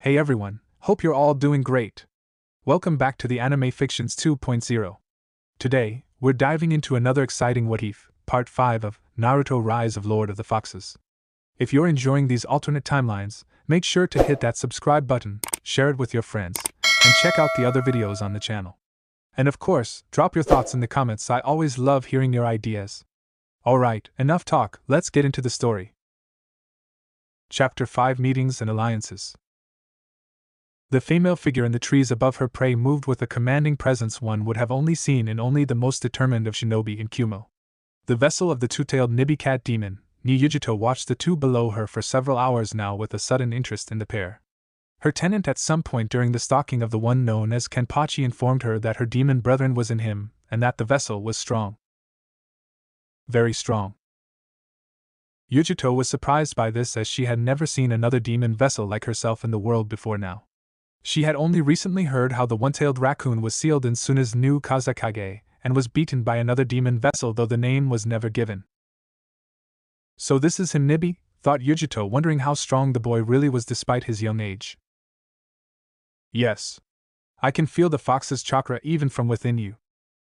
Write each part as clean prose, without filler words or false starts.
Hey everyone, hope you're all doing great. Welcome back to the Anime Fictions 2.0. Today, we're diving into another exciting What If, Part 5 of Naruto Rise of Lord of the Foxes. If you're enjoying these alternate timelines, make sure to hit that subscribe button, share it with your friends, and check out the other videos on the channel. And of course, drop your thoughts in the comments. I always love hearing your ideas. Alright, enough talk, let's get into the story. Chapter 5 Meetings and Alliances. The female figure in the trees above her prey moved with a commanding presence one would have only seen in only the most determined of shinobi in Kyuubi. The vessel of the two-tailed Nibi cat demon, Niyujito, watched the two below her for several hours now with a sudden interest in the pair. Her tenant at some point during the stalking of the one known as Kenpachi informed her that her demon brethren was in him, and that the vessel was strong. Very strong. Yujito was surprised by this, as she had never seen another demon vessel like herself in the world before now. She had only recently heard how the one-tailed raccoon was sealed in Suna's new Kazakage, and was beaten by another demon vessel, though the name was never given. So this is him, Nibi, thought Yujito, wondering how strong the boy really was despite his young age. Yes. I can feel the fox's chakra even from within you.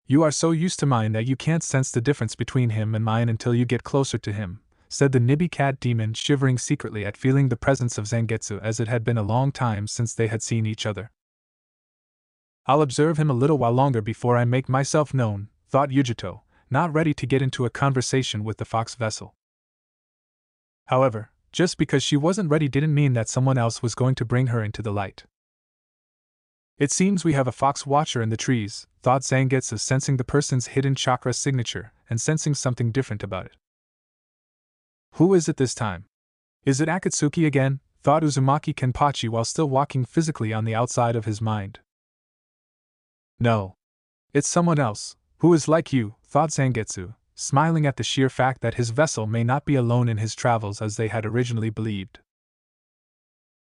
You are so used to mine that you can't sense the difference between him and mine until you get closer to him, said the Nibi cat demon, shivering secretly at feeling the presence of Zangetsu, as it had been a long time since they had seen each other. I'll observe him a little while longer before I make myself known, thought Yujito, not ready to get into a conversation with the fox vessel. However, just because she wasn't ready didn't mean that someone else was going to bring her into the light. It seems we have a fox watcher in the trees, thought Zangetsu, sensing the person's hidden chakra signature, and sensing something different about it. Who is it this time? Is it Akatsuki again? Thought Uzumaki Kenpachi while still walking physically on the outside of his mind. No. It's someone else, who is like you, thought Zangetsu, smiling at the sheer fact that his vessel may not be alone in his travels as they had originally believed.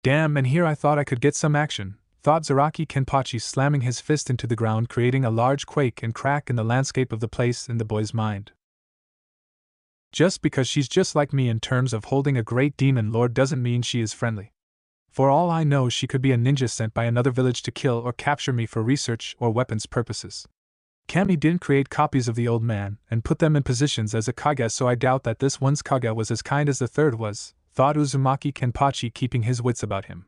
Damn, and here I thought I could get some action, thought Zaraki Kenpachi, slamming his fist into the ground, creating a large quake and crack in the landscape of the place in the boy's mind. Just because she's just like me in terms of holding a great demon lord doesn't mean she is friendly. For all I know, she could be a ninja sent by another village to kill or capture me for research or weapons purposes. Kami didn't create copies of the old man and put them in positions as a kage, so I doubt that this one's kage was as kind as the third was, thought Uzumaki Kenpachi, keeping his wits about him.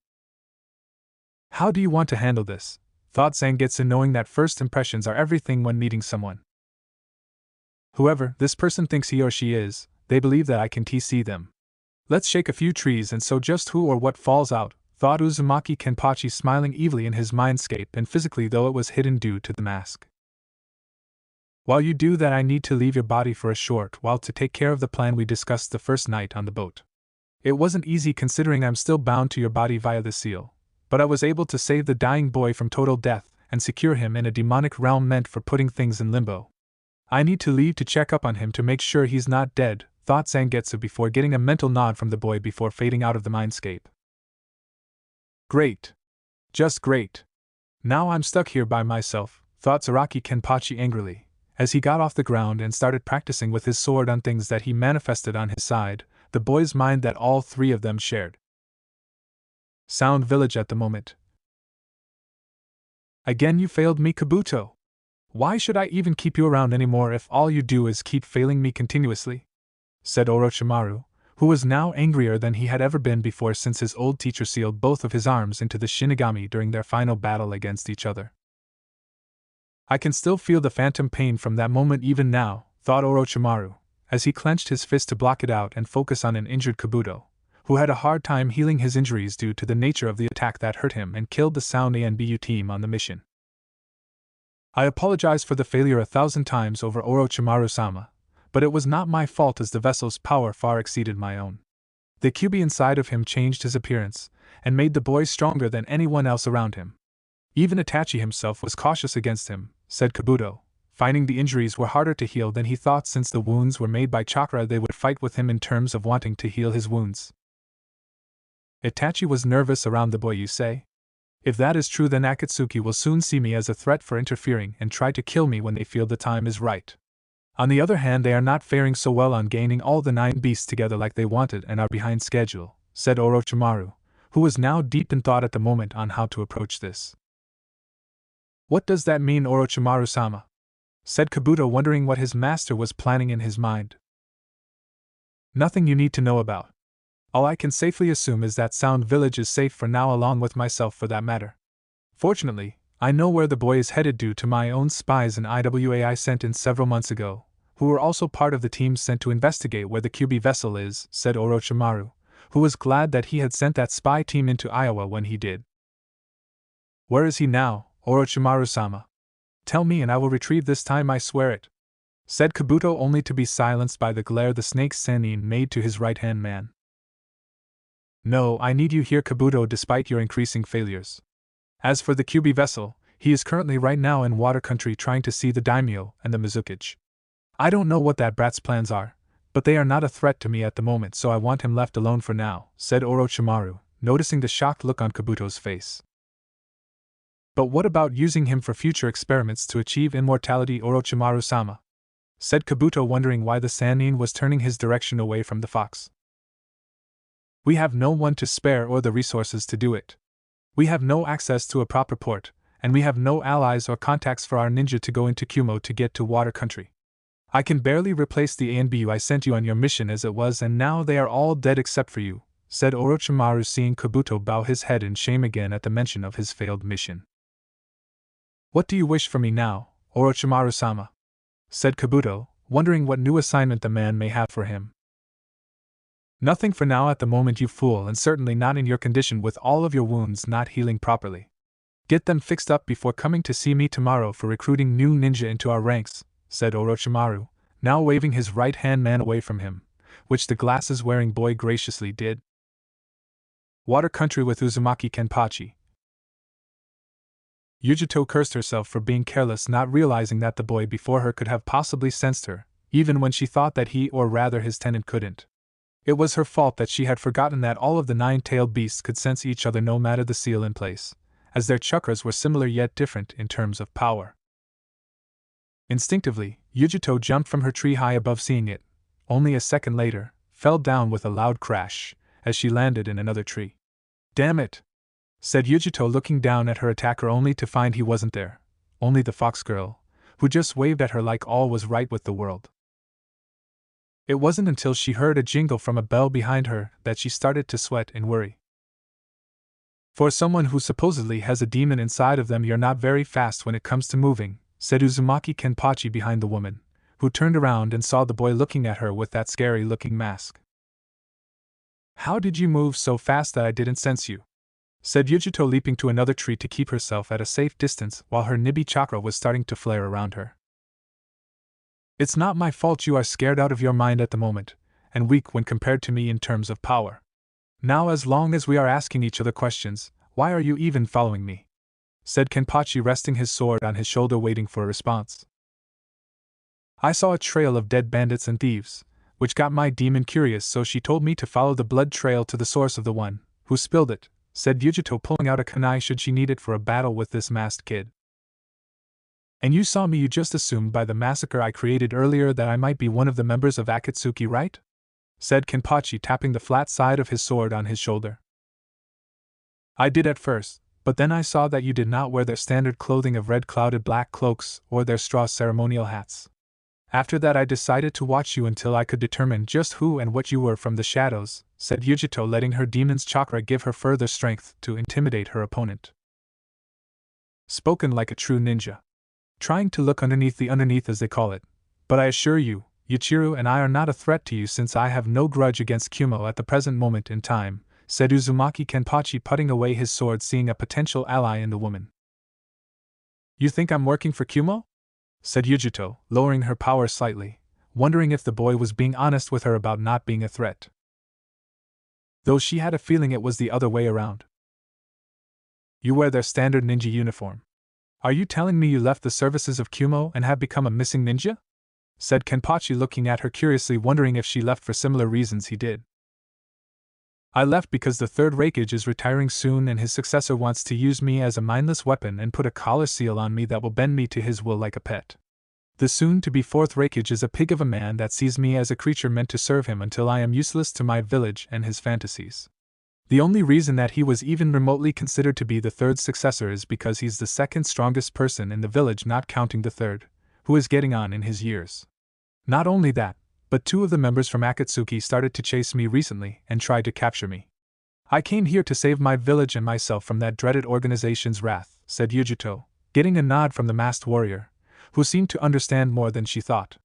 How do you want to handle this? Thought Zangetsu, knowing that first impressions are everything when meeting someone. Whoever this person thinks he or she is, they believe that I can see them. Let's shake a few trees and so just who or what falls out, thought Uzumaki Kenpachi, smiling evilly in his mindscape and physically, though it was hidden due to the mask. While you do that, I need to leave your body for a short while to take care of the plan we discussed the first night on the boat. It wasn't easy considering I'm still bound to your body via the seal, but I was able to save the dying boy from total death and secure him in a demonic realm meant for putting things in limbo. I need to leave to check up on him to make sure he's not dead, thought Zangetsu before getting a mental nod from the boy before fading out of the mindscape. Great. Just great. Now I'm stuck here by myself, thought Zaraki Kenpachi angrily, as he got off the ground and started practicing with his sword on things that he manifested on his side, the boy's mind that all three of them shared. Sound Village at the moment. Again you failed me, Kabuto. Why should I even keep you around anymore if all you do is keep failing me continuously? Said Orochimaru, who was now angrier than he had ever been before since his old teacher sealed both of his arms into the Shinigami during their final battle against each other. I can still feel the phantom pain from that moment even now, thought Orochimaru, as he clenched his fist to block it out and focus on an injured Kabuto, who had a hard time healing his injuries due to the nature of the attack that hurt him and killed the Sound ANBU team on the mission. I apologize for the failure 1,000 times over, Orochimaru-sama, but it was not my fault as the vessel's power far exceeded my own. The Kyuubi inside of him changed his appearance, and made the boy stronger than anyone else around him. Even Itachi himself was cautious against him, said Kabuto, finding the injuries were harder to heal than he thought since the wounds were made by chakra. They would fight with him in terms of wanting to heal his wounds. Itachi was nervous around the boy, you say? If that is true, then Akatsuki will soon see me as a threat for interfering and try to kill me when they feel the time is right. On the other hand, they are not faring so well on gaining all the 9 beasts together like they wanted and are behind schedule, said Orochimaru, who was now deep in thought at the moment on how to approach this. "What does that mean, Orochimaru-sama?" said Kabuto, wondering what his master was planning in his mind. "Nothing you need to know about. All I can safely assume is that Sound Village is safe for now, along with myself for that matter. Fortunately, I know where the boy is headed due to my own spies and IWA I sent in several months ago, who were also part of the team sent to investigate where the Kyuubi vessel is," said Orochimaru, who was glad that he had sent that spy team into Iowa when he did. "Where is he now, Orochimaru-sama? Tell me and I will retrieve this time, I swear it," said Kabuto, only to be silenced by the glare the snake Sannin made to his right-hand man. "No, I need you here, Kabuto, despite your increasing failures. As for the Kyuubi vessel, he is currently right now in water country trying to see the daimyo and the Mizukage. I don't know what that brat's plans are, but they are not a threat to me at the moment, so I want him left alone for now," said Orochimaru, noticing the shocked look on Kabuto's face. "But what about using him for future experiments to achieve immortality, Orochimaru-sama?" said Kabuto, wondering why the Sannin was turning his direction away from the fox. "We have no one to spare or the resources to do it. We have no access to a proper port, and we have no allies or contacts for our ninja to go into Kumo to get to water country. I can barely replace the ANBU I sent you on your mission as it was, and now they are all dead except for you," said Orochimaru, seeing Kabuto bow his head in shame again at the mention of his failed mission. "What do you wish for me now, Orochimaru-sama?" said Kabuto, wondering what new assignment the man may have for him. "Nothing for now at the moment, you fool, and certainly not in your condition with all of your wounds not healing properly. Get them fixed up before coming to see me tomorrow for recruiting new ninja into our ranks," said Orochimaru, now waving his right-hand man away from him, which the glasses-wearing boy graciously did. Water country with Uzumaki Kenpachi. Yujito cursed herself for being careless, not realizing that the boy before her could have possibly sensed her, even when she thought that he, or rather his tenant, couldn't. It was her fault that she had forgotten that all of the nine-tailed beasts could sense each other no matter the seal in place, as their chakras were similar yet different in terms of power. Instinctively, Yujito jumped from her tree high above, seeing it, only a second later, fell down with a loud crash, as she landed in another tree. "Damn it!" said Yujito, looking down at her attacker only to find he wasn't there, only the fox girl, who just waved at her like all was right with the world. It wasn't until she heard a jingle from a bell behind her that she started to sweat in worry. "For someone who supposedly has a demon inside of them, you're not very fast when it comes to moving," said Uzumaki Kenpachi behind the woman, who turned around and saw the boy looking at her with that scary-looking mask. "How did you move so fast that I didn't sense you?" said Yujito, leaping to another tree to keep herself at a safe distance while her Nibi chakra was starting to flare around her. "It's not my fault you are scared out of your mind at the moment, and weak when compared to me in terms of power. Now, as long as we are asking each other questions, why are you even following me?" said Kenpachi, resting his sword on his shoulder waiting for a response. "I saw a trail of dead bandits and thieves, which got my demon curious, so she told me to follow the blood trail to the source of the one who spilled it," said Yujito, pulling out a kunai should she need it for a battle with this masked kid. "And you saw me, you just assumed by the massacre I created earlier that I might be one of the members of Akatsuki, right?" said Kenpachi, tapping the flat side of his sword on his shoulder. "I did at first, but then I saw that you did not wear their standard clothing of red clouded black cloaks or their straw ceremonial hats. After that I decided to watch you until I could determine just who and what you were from the shadows," said Yujito, letting her demon's chakra give her further strength to intimidate her opponent. Spoken like a true ninja. Trying to look underneath the underneath, as they call it, but I assure you, Yuichiro and I are not a threat to you since I have no grudge against Kumo at the present moment in time, said Uzumaki Kenpachi, putting away his sword, seeing a potential ally in the woman. "You think I'm working for Kumo?" said Yujito, lowering her power slightly, wondering if the boy was being honest with her about not being a threat. Though she had a feeling it was the other way around. "You wear their standard ninja uniform. Are you telling me you left the services of Kumo and have become a missing ninja?" said Kenpachi, looking at her curiously, wondering if she left for similar reasons he did. "I left because the third Raikage is retiring soon and his successor wants to use me as a mindless weapon and put a collar seal on me that will bend me to his will like a pet. The soon-to-be fourth Raikage is a pig of a man that sees me as a creature meant to serve him until I am useless to my village and his fantasies. The only reason that he was even remotely considered to be the third successor is because he's the second strongest person in the village, not counting the third, who is getting on in his years. Not only that, but 2 of the members from Akatsuki started to chase me recently and tried to capture me. I came here to save my village and myself from that dreaded organization's wrath, said Yujito, getting a nod from the masked warrior, who seemed to understand more than she thought.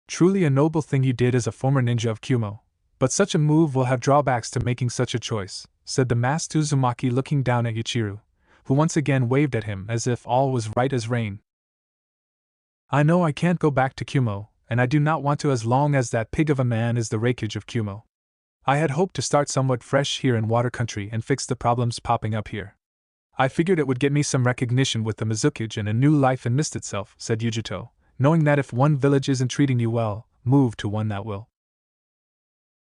Truly a noble thing you did as a former ninja of Kyuubi, but such a move will have drawbacks to making such a choice, said the masked Uzumaki, looking down at Yuichiro, who once again waved at him as if all was right as rain. I know I can't go back to Kyuubi, and I do not want to as long as that pig of a man is the wreckage of Kyuubi. I had hoped to start somewhat fresh here in Water Country and fix the problems popping up here. I figured it would get me some recognition with the Mizukage and a new life in Mist itself, said Yujito, knowing that if one village isn't treating you well, move to one that will.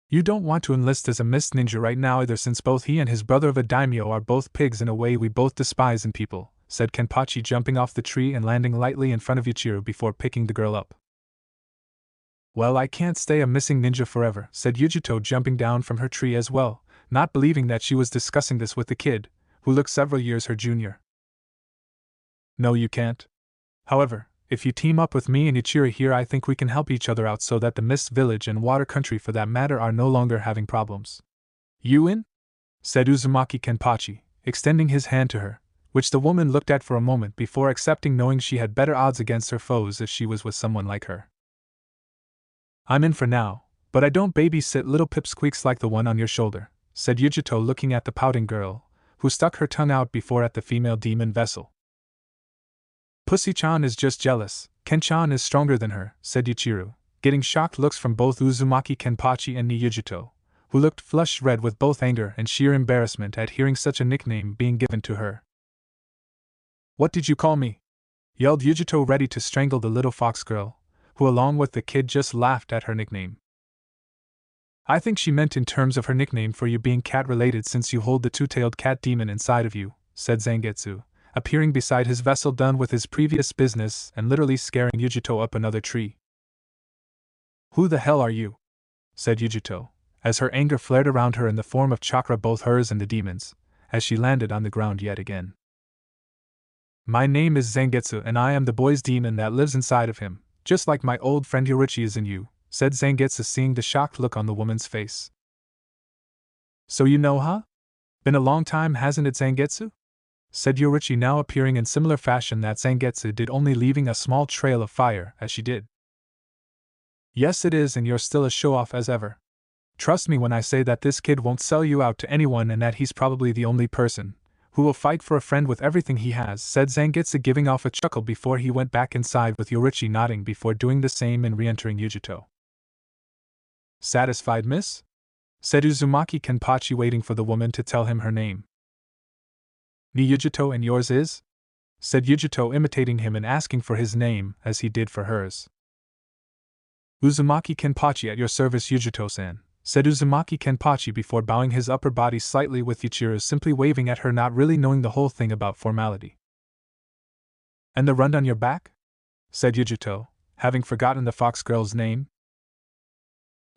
You don't want to enlist as a Mist ninja right now either, since both he and his brother of a daimyo are both pigs in a way we both despise in people, said Kenpachi, jumping off the tree and landing lightly in front of Yuichiro before picking the girl up. Well, I can't stay a missing ninja forever, said Yujito, jumping down from her tree as well, not believing that she was discussing this with the kid, who looked several years her junior. No, you can't. However, if you team up with me and Yuichiro here, I think we can help each other out so that the Mist Village and Water Country for that matter are no longer having problems. You in? Said Uzumaki Kenpachi, extending his hand to her, which the woman looked at for a moment before accepting, knowing she had better odds against her foes if she was with someone like her. I'm in for now, but I don't babysit little pipsqueaks like the one on your shoulder, said Yujito, looking at the pouting girl, who stuck her tongue out before at the female demon vessel. Pussy-chan is just jealous, Ken-chan is stronger than her, said Yuichiro, getting shocked looks from both Uzumaki Kenpachi and Yujito, who looked flushed red with both anger and sheer embarrassment at hearing such a nickname being given to her. What did you call me? Yelled Yujito, ready to strangle the little fox girl, who along with the kid just laughed at her nickname. I think she meant in terms of her nickname for you being cat-related, since you hold the two-tailed cat demon inside of you, said Zangetsu, appearing beside his vessel, done with his previous business and literally scaring Yujito up another tree. Who the hell are you? Said Yujito, as her anger flared around her in the form of chakra, both hers and the demon's, as she landed on the ground yet again. My name is Zangetsu and I am the boy's demon that lives inside of him, just like my old friend Yoruichi is in you, said Zangetsu, seeing the shocked look on the woman's face. So you know, huh? Been a long time, hasn't it, Zangetsu? Said Yoruichi, now appearing in similar fashion that Zangetsu did, only leaving a small trail of fire as she did. Yes, it is, and you're still a show-off as ever. Trust me when I say that this kid won't sell you out to anyone and that he's probably the only person who will fight for a friend with everything he has, said Zangetsu, giving off a chuckle before he went back inside, with Yoruichi nodding before doing the same and re-entering Yujito. Satisfied, miss? Said Uzumaki Kenpachi, waiting for the woman to tell him her name. Ni Yujito, and yours is? Said Yujito, imitating him and asking for his name as he did for hers. Uzumaki Kenpachi, at your service, Yujito-san, said Uzumaki Kenpachi before bowing his upper body slightly, with Yuichiro simply waving at her, not really knowing the whole thing about formality. And the run on your back? Said Yujito, having forgotten the fox girl's name.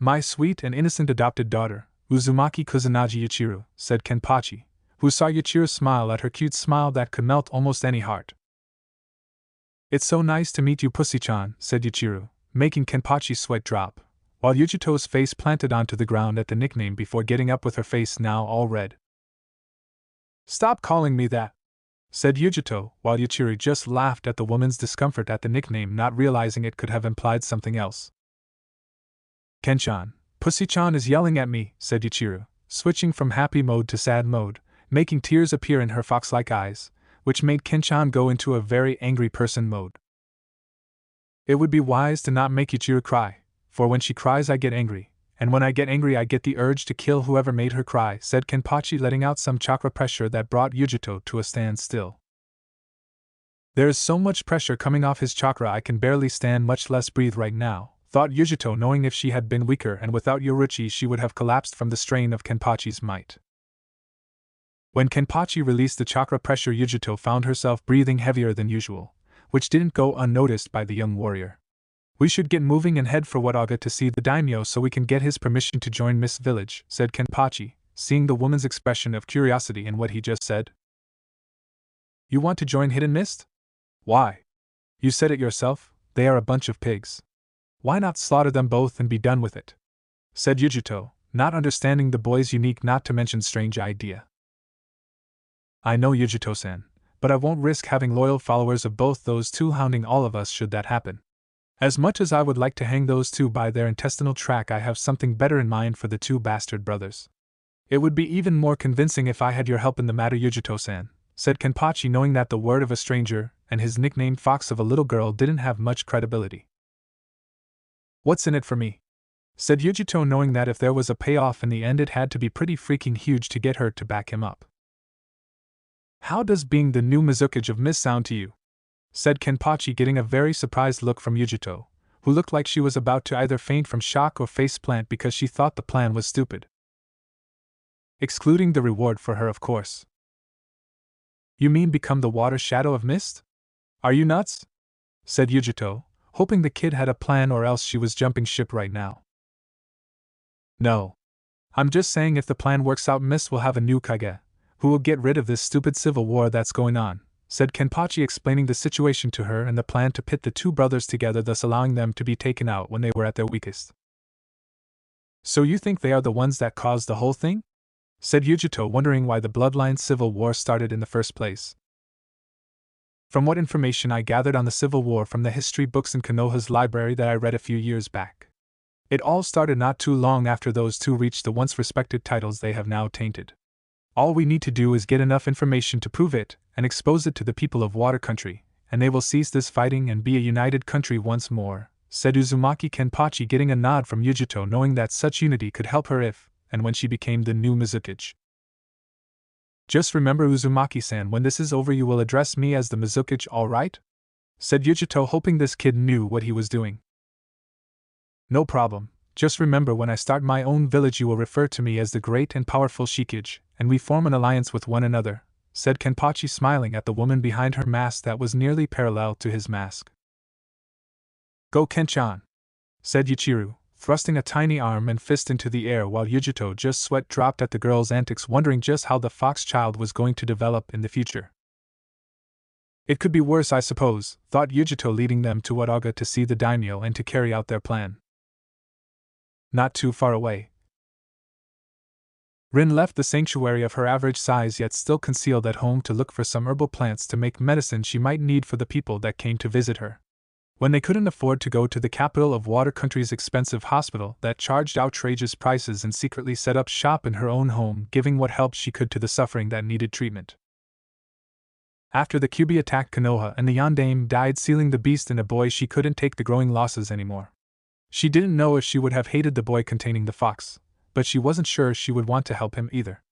My sweet and innocent adopted daughter, Uzumaki Kusanagi Yuichiro, said Kenpachi, who saw Yuichiro smile at her cute smile that could melt almost any heart. It's so nice to meet you, Pussy-chan, said Yuichiro, making Kenpachi's sweat drop, while Yujito's face planted onto the ground at the nickname before getting up with her face now all red. Stop calling me that, said Yujito, while Yuichiro just laughed at the woman's discomfort at the nickname, not realizing it could have implied something else. Ken-chan, Pussy-chan is yelling at me, said Yuichiro, switching from happy mode to sad mode, making tears appear in her fox-like eyes, which made Ken-chan go into a very angry person mode. It would be wise to not make Yuichiro cry, for when she cries I get angry, and when I get angry I get the urge to kill whoever made her cry, said Kenpachi, letting out some chakra pressure that brought Yujito to a standstill. There is so much pressure coming off his chakra I can barely stand, much less breathe right now, thought Yujito, knowing if she had been weaker and without Yoruichi she would have collapsed from the strain of Kenpachi's might. When Kenpachi released the chakra pressure, Yujito found herself breathing heavier than usual, which didn't go unnoticed by the young warrior. We should get moving and head for Wataga to see the daimyo so we can get his permission to join Miss Village, said Kenpachi, seeing the woman's expression of curiosity in what he just said. You want to join Hidden Mist? Why? You said it yourself, they are a bunch of pigs. Why not slaughter them both and be done with it? Said Yujito, not understanding the boy's unique not to mention strange idea. I know Yujito-san, but I won't risk having loyal followers of both those two hounding all of us should that happen. As much as I would like to hang those two by their intestinal tract, I have something better in mind for the two bastard brothers. It would be even more convincing if I had your help in the matter, Yujito-san, said Kenpachi, knowing that the word of a stranger and his nicknamed fox of a little girl didn't have much credibility. What's in it for me? Said Yujito, knowing that if there was a payoff in the end it had to be pretty freaking huge to get her to back him up. How does being the new Mizukage of Mist sound to you? Said Kenpachi, getting a very surprised look from Yujito, who looked like she was about to either faint from shock or faceplant because she thought the plan was stupid. Excluding the reward for her, of course. You mean become the water shadow of Mist? Are you nuts? Said Yujito, hoping the kid had a plan or else she was jumping ship right now. No. I'm just saying if the plan works out, Mist will have a new Kage, who will get rid of this stupid civil war that's going on, said Kenpachi, explaining the situation to her and the plan to pit the two brothers together, thus allowing them to be taken out when they were at their weakest. So you think they are the ones that caused the whole thing? Said Yujito, wondering why the bloodline civil war started in the first place. From what information I gathered on the civil war from the history books in Konoha's library that I read a few years back, it all started not too long after those two reached the once respected titles they have now tainted. All we need to do is get enough information to prove it and expose it to the people of Water Country, and they will cease this fighting and be a united country once more, said Uzumaki Kenpachi, getting a nod from Yujito, knowing that such unity could help her if and when she became the new Mizukage. Just remember, Uzumaki-san, when this is over you will address me as the Mizukage, all right? Said Yujito, hoping this kid knew what he was doing. No problem. Just remember, when I start my own village you will refer to me as the great and powerful Shikage, and we form an alliance with one another, said Kenpachi, smiling at the woman behind her mask that was nearly parallel to his mask. Go Ken-chan, said Yuichiro, thrusting a tiny arm and fist into the air, while Yujito just sweat dropped at the girl's antics, wondering just how the fox child was going to develop in the future. It could be worse, I suppose, thought Yujito, leading them to Wataga to see the daimyo and to carry out their plan. Not too far away, Rin left the sanctuary of her average size yet still concealed at home to look for some herbal plants to make medicine she might need for the people that came to visit her. When they couldn't afford to go to the capital of Water Country's expensive hospital that charged outrageous prices, and secretly set up shop in her own home, giving what help she could to the suffering that needed treatment. After the Kyuubi attacked Konoha and the Yondaime died, sealing the beast in a boy, she couldn't take the growing losses anymore. She didn't know if she would have hated the boy containing the fox, but she wasn't sure she would want to help him either.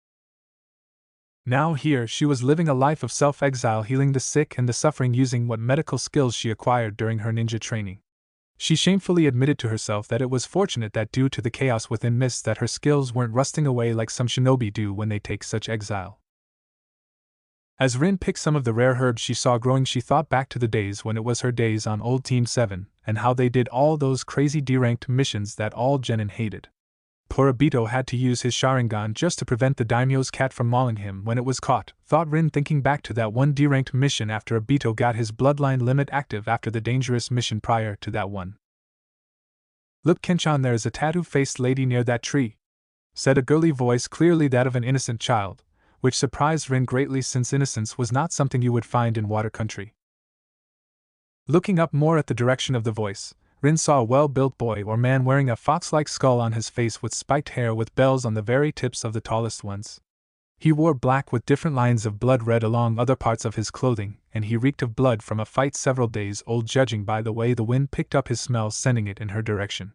Now here she was living a life of self-exile, healing the sick and the suffering using what medical skills she acquired during her ninja training. She shamefully admitted to herself that it was fortunate that due to the chaos within Mist that her skills weren't rusting away like some shinobi do when they take such exile. As Rin picked some of the rare herbs she saw growing, she thought back to the days when it was her days on Old Team 7, and how they did all those crazy D-ranked missions that all genin hated. Poor Obito had to use his Sharingan just to prevent the daimyo's cat from mauling him when it was caught, thought Rin, thinking back to that one D-ranked mission after Obito got his bloodline limit active after the dangerous mission prior to that one. Look Ken-chan, there is a tattoo-faced lady near that tree, said a girly voice, clearly that of an innocent child, which surprised Rin greatly since innocence was not something you would find in Water Country. Looking up more at the direction of the voice, Rin saw a well-built boy or man wearing a fox-like skull on his face with spiked hair with bells on the very tips of the tallest ones. He wore black with different lines of blood red along other parts of his clothing, and he reeked of blood from a fight several days old, judging by the way the wind picked up his smell, sending it in her direction.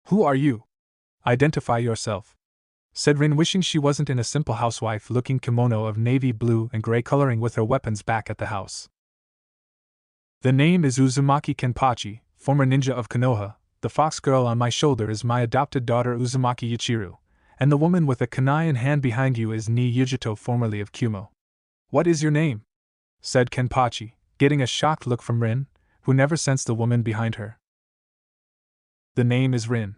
Who are you? Identify yourself, said Rin, wishing she wasn't in a simple housewife-looking kimono of navy blue and gray coloring with her weapons back at the house. The name is Uzumaki Kenpachi, former ninja of Konoha. The fox girl on my shoulder is my adopted daughter Uzumaki Yuichiro, and the woman with a kunai in hand behind you is Ni Yujito, formerly of Kyuumo. What is your name? Said Kenpachi, getting a shocked look from Rin, who never sensed the woman behind her. The name is Rin.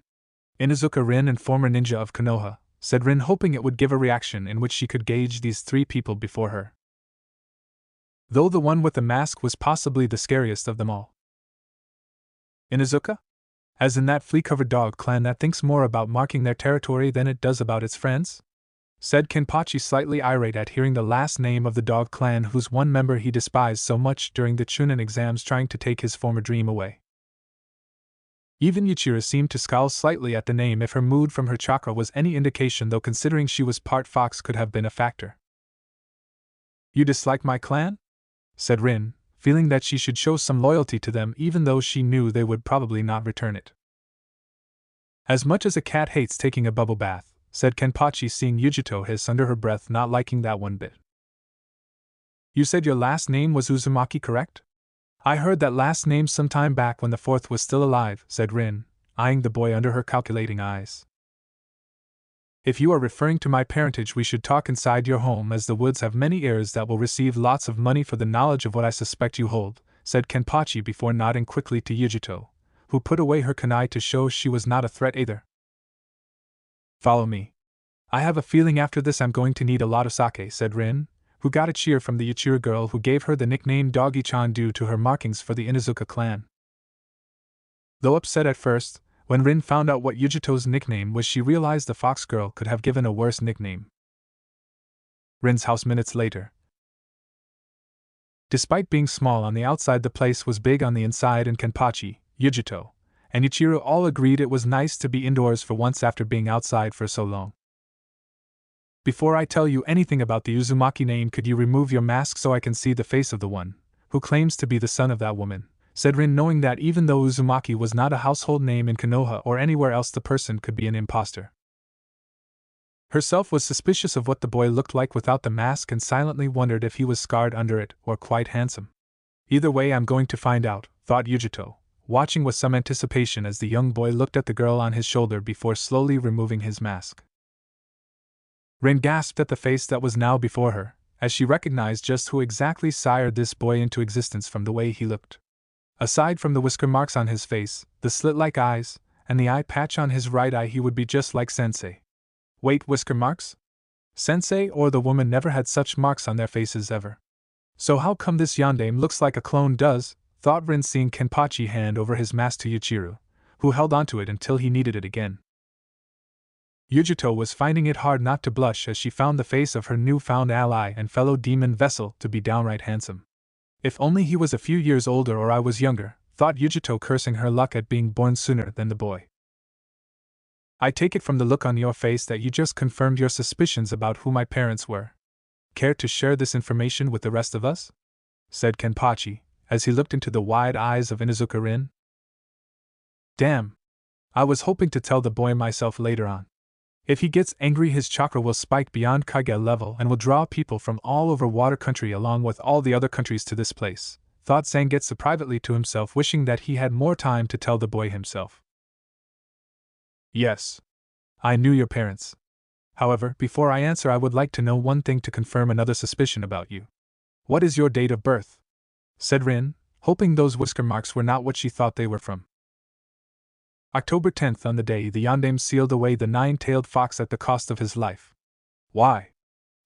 Inuzuka Rin, and former ninja of Konoha, said Rin, hoping it would give a reaction in which she could gauge these three people before her. Though the one with the mask was possibly the scariest of them all. Inuzuka? As in that flea-covered dog clan that thinks more about marking their territory than it does about its friends? Said Kenpachi, slightly irate at hearing the last name of the dog clan whose one member he despised so much during the Chunin exams, trying to take his former dream away. Even Yuichiro seemed to scowl slightly at the name, if her mood from her chakra was any indication, though considering she was part fox could have been a factor. You dislike my clan? Said Rin, feeling that she should show some loyalty to them even though she knew they would probably not return it. As much as a cat hates taking a bubble bath, said Kenpachi, seeing Yujito hiss under her breath, not liking that one bit. You said your last name was Uzumaki, correct? I heard that last name some time back when the fourth was still alive, said Rin, eyeing the boy under her calculating eyes. If you are referring to my parentage, we should talk inside your home, as the woods have many heirs that will receive lots of money for the knowledge of what I suspect you hold, said Kenpachi before nodding quickly to Yujito, who put away her kunai to show she was not a threat either. Follow me. I have a feeling after this I'm going to need a lot of sake, said Rin, who got a cheer from the Yuichiro girl who gave her the nickname Doggy-chan due to her markings for the Inuzuka clan. Though upset at first, when Rin found out what Yujito's nickname was, she realized the fox girl could have given a worse nickname. Rin's house minutes later. Despite being small on the outside, the place was big on the inside, and Kenpachi, Yujito, and Yuichiro all agreed it was nice to be indoors for once after being outside for so long. Before I tell you anything about the Uzumaki name, could you remove your mask so I can see the face of the one who claims to be the son of that woman? Said Rin, knowing that even though Uzumaki was not a household name in Konoha or anywhere else, the person could be an imposter. Herself was suspicious of what the boy looked like without the mask and silently wondered if he was scarred under it or quite handsome. Either way, I'm going to find out, thought Yujito, watching with some anticipation as the young boy looked at the girl on his shoulder before slowly removing his mask. Rin gasped at the face that was now before her, as she recognized just who exactly sired this boy into existence from the way he looked. Aside from the whisker marks on his face, the slit-like eyes, and the eye patch on his right eye, he would be just like Sensei. Wait, whisker marks? Sensei or the woman never had such marks on their faces ever. So how come this yandame looks like a clone does? Thought Rin, seeing Kenpachi hand over his mask to Yuichiro, who held onto it until he needed it again. Yujito was finding it hard not to blush as she found the face of her newfound ally and fellow demon vessel to be downright handsome. If only he was a few years older or I was younger, thought Yujito, cursing her luck at being born sooner than the boy. I take it from the look on your face that you just confirmed your suspicions about who my parents were. Care to share this information with the rest of us? Said Kenpachi, as he looked into the wide eyes of Inuzuka Rin. Damn! I was hoping to tell the boy myself later on. If he gets angry, his chakra will spike beyond Kage level and will draw people from all over water country along with all the other countries to this place, thought Zangetsu privately to himself, wishing that he had more time to tell the boy himself. Yes. I knew your parents. However, before I answer, I would like to know one thing to confirm another suspicion about you. What is your date of birth? Said Rin, hoping those whisker marks were not what she thought they were from. October 10th, on the day the yandame sealed away the nine-tailed fox at the cost of his life. Why?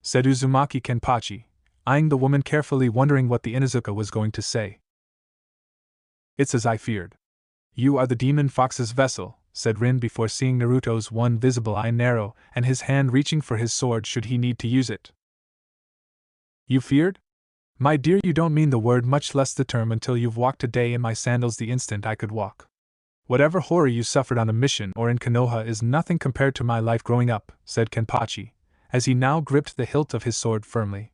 Said Uzumaki Kenpachi, eyeing the woman carefully, wondering what the Inuzuka was going to say. It's as I feared. You are the demon fox's vessel, said Rin before seeing Naruto's one visible eye narrow and his hand reaching for his sword should he need to use it. You feared? My dear, you don't mean the word, much less the term, until you've walked a day in my sandals the instant I could walk. Whatever horror you suffered on a mission or in Konoha is nothing compared to my life growing up, said Kenpachi, as he now gripped the hilt of his sword firmly.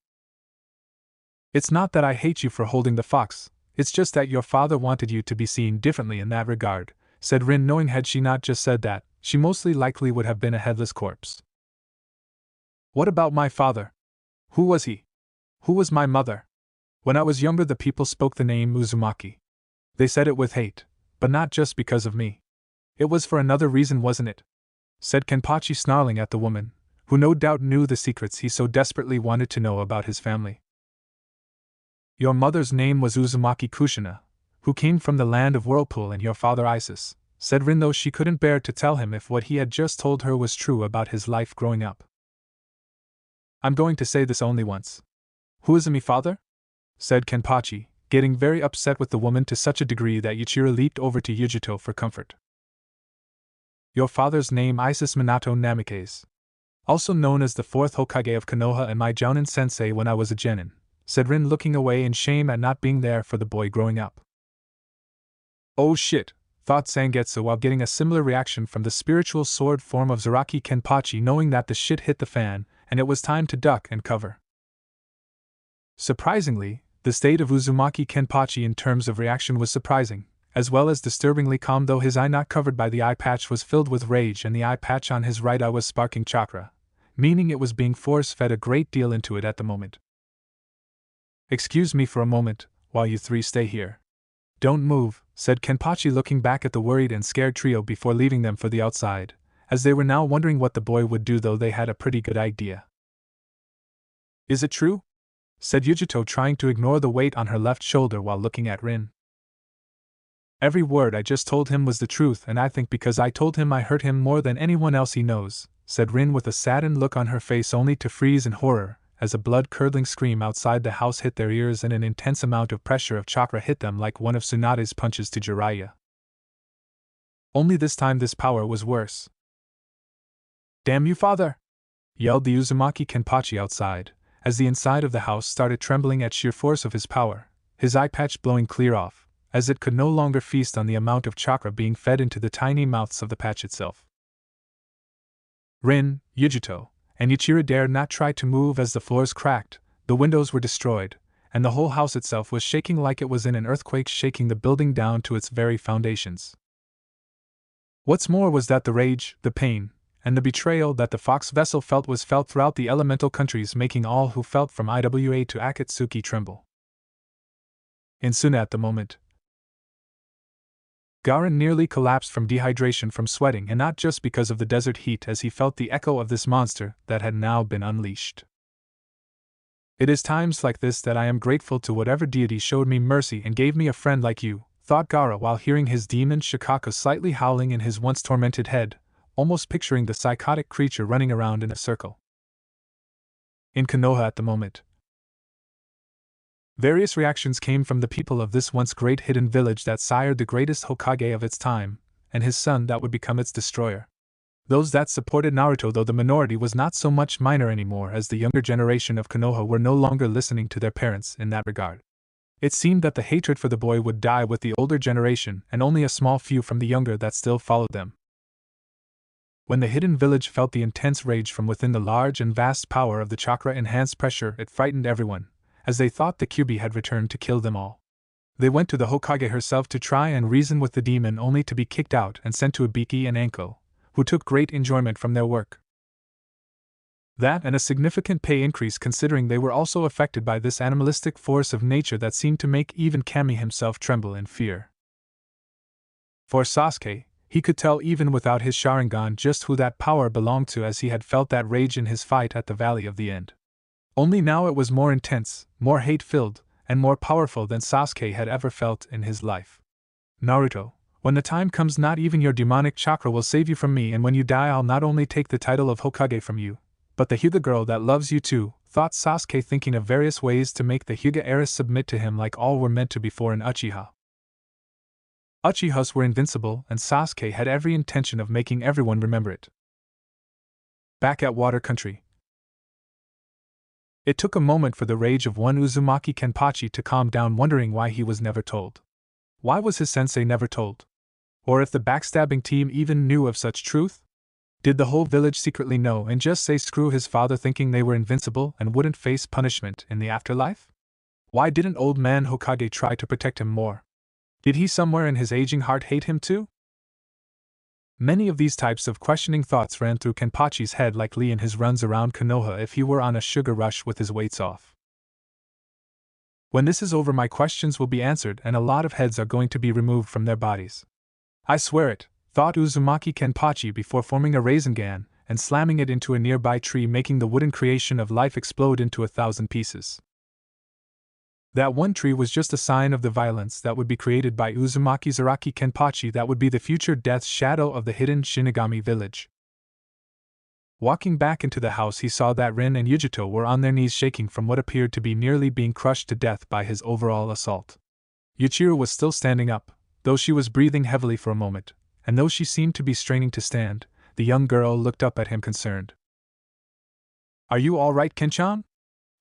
It's not that I hate you for holding the fox, it's just that your father wanted you to be seen differently in that regard, said Rin, knowing had she not just said that, she mostly likely would have been a headless corpse. What about my father? Who was he? Who was my mother? When I was younger, the people spoke the name Uzumaki. They said it with hate. But not just because of me. It was for another reason, wasn't it? Said Kenpachi, snarling at the woman, who no doubt knew the secrets he so desperately wanted to know about his family. Your mother's name was Uzumaki Kushina, who came from the land of Whirlpool, and your father Isis, said Rin, though she couldn't bear to tell him if what he had just told her was true about his life growing up. I'm going to say this only once. Who is my father? Said Kenpachi, getting very upset with the woman to such a degree that Yuichiro leaped over to Yujito for comfort. Your father's name Isis Minato Namikaze. Also known as the 4th Hokage of Konoha and my Jounin sensei when I was a genin, said Rin, looking away in shame at not being there for the boy growing up. Oh shit, thought Sangetsu while getting a similar reaction from the spiritual sword form of Zaraki Kenpachi, knowing that the shit hit the fan, and it was time to duck and cover. Surprisingly, the state of Uzumaki Kenpachi in terms of reaction was surprising, as well as disturbingly calm, though his eye not covered by the eye patch was filled with rage and the eye patch on his right eye was sparking chakra, meaning it was being force-fed a great deal into it at the moment. Excuse me for a moment, while you three stay here. Don't move, said Kenpachi, looking back at the worried and scared trio before leaving them for the outside, as they were now wondering what the boy would do, though they had a pretty good idea. Is it true? Said Yujito, trying to ignore the weight on her left shoulder while looking at Rin. Every word I just told him was the truth, and I think because I told him I hurt him more than anyone else he knows, said Rin with a saddened look on her face, only to freeze in horror as a blood-curdling scream outside the house hit their ears and an intense amount of pressure of chakra hit them like one of Tsunade's punches to Jiraiya. Only this time this power was worse. Damn you, father! Yelled the Uzumaki Kenpachi outside, as the inside of the house started trembling at sheer force of his power, his eye patch blowing clear off, as it could no longer feast on the amount of chakra being fed into the tiny mouths of the patch itself. Rin, Yujito, and Yuichiro dared not try to move as the floors cracked, the windows were destroyed, and the whole house itself was shaking like it was in an earthquake, shaking the building down to its very foundations. What's more was that the rage, the pain, and the betrayal that the Fox vessel felt was felt throughout the elemental countries, making all who felt from Iwa to Akatsuki tremble. In Suna at the moment, Garin nearly collapsed from dehydration from sweating, and not just because of the desert heat, as he felt the echo of this monster that had now been unleashed. It is times like this that I am grateful to whatever deity showed me mercy and gave me a friend like you, thought Gaara while hearing his demon Shikaka slightly howling in his once tormented head, almost picturing the psychotic creature running around in a circle. In Konoha at the moment, various reactions came from the people of this once great hidden village that sired the greatest Hokage of its time, and his son that would become its destroyer. Those that supported Naruto, though the minority was not so much minor anymore, as the younger generation of Konoha were no longer listening to their parents in that regard. It seemed that the hatred for the boy would die with the older generation, and only a small few from the younger that still followed them. When the hidden village felt the intense rage from within the large and vast power of the chakra-enhanced pressure, it frightened everyone, as they thought the Kyuubi had returned to kill them all. They went to the Hokage herself to try and reason with the demon, only to be kicked out and sent to Ibiki and Anko, who took great enjoyment from their work. That and a significant pay increase, considering they were also affected by this animalistic force of nature that seemed to make even Kami himself tremble in fear. For Sasuke, he could tell even without his Sharingan just who that power belonged to, as he had felt that rage in his fight at the Valley of the End. Only now it was more intense, more hate-filled, and more powerful than Sasuke had ever felt in his life. Naruto, when the time comes, not even your demonic chakra will save you from me, and when you die I'll not only take the title of Hokage from you, but the Hyuga girl that loves you too, thought Sasuke, thinking of various ways to make the Hyuga heiress submit to him like all were meant to before an Uchiha. Uchihas were invincible, and Sasuke had every intention of making everyone remember it. Back at Water Country, it took a moment for the rage of one Uzumaki Kenpachi to calm down, wondering why he was never told. Why was his sensei never told? Or if the backstabbing team even knew of such truth? Did the whole village secretly know and just say screw his father, thinking they were invincible and wouldn't face punishment in the afterlife? Why didn't old man Hokage try to protect him more? Did he somewhere in his aging heart hate him too? Many of these types of questioning thoughts ran through Kenpachi's head like Lee in his runs around Konoha if he were on a sugar rush with his weights off. When this is over, my questions will be answered and a lot of heads are going to be removed from their bodies. I swear it, thought Uzumaki Kenpachi before forming a Rasengan and slamming it into a nearby tree, making the wooden creation of life explode into 1,000 pieces. That one tree was just a sign of the violence that would be created by Uzumaki Zaraki Kenpachi, that would be the future death shadow of the hidden Shinigami village. Walking back into the house, he saw that Rin and Yujito were on their knees, shaking from what appeared to be nearly being crushed to death by his overall assault. Yuichiro was still standing up, though she was breathing heavily for a moment, and though she seemed to be straining to stand, the young girl looked up at him concerned. "Are you all right, Kenchan?"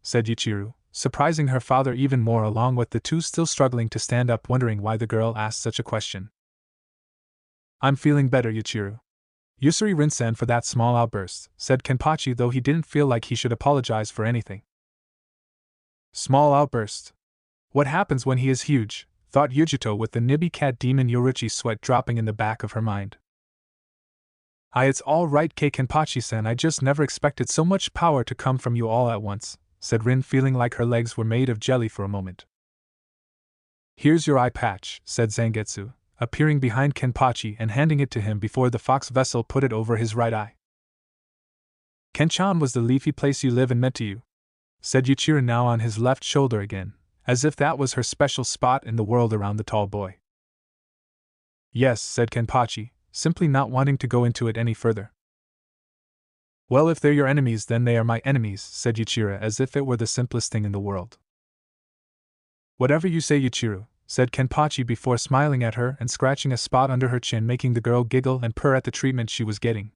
said Yuichiro, surprising her father even more, along with the two still struggling to stand up, wondering why the girl asked such a question. "I'm feeling better, Yuichiro." "Yusuri Rinsen for that small outburst," said Kenpachi, though he didn't feel like he should apologize for anything. Small outburst. What happens when he is huge, thought Yujito, with the Nibi cat demon Yoruchi sweat dropping in the back of her mind. It's all right, Kenpachi-san, I just never expected so much power to come from you all at once," said Rin, feeling like her legs were made of jelly for a moment. "Here's your eye patch," said Zangetsu, appearing behind Kenpachi and handing it to him before the fox vessel put it over his right eye. "Kenchan, was the leafy place you live in meant to you?" said Yuichiro, now on his left shoulder again, as if that was her special spot in the world around the tall boy. "Yes," said Kenpachi, simply not wanting to go into it any further. "Well, if they're your enemies, then they are my enemies," said Yuichiro, as if it were the simplest thing in the world. "Whatever you say, Yuichiro," said Kenpachi before smiling at her and scratching a spot under her chin, making the girl giggle and purr at the treatment she was getting.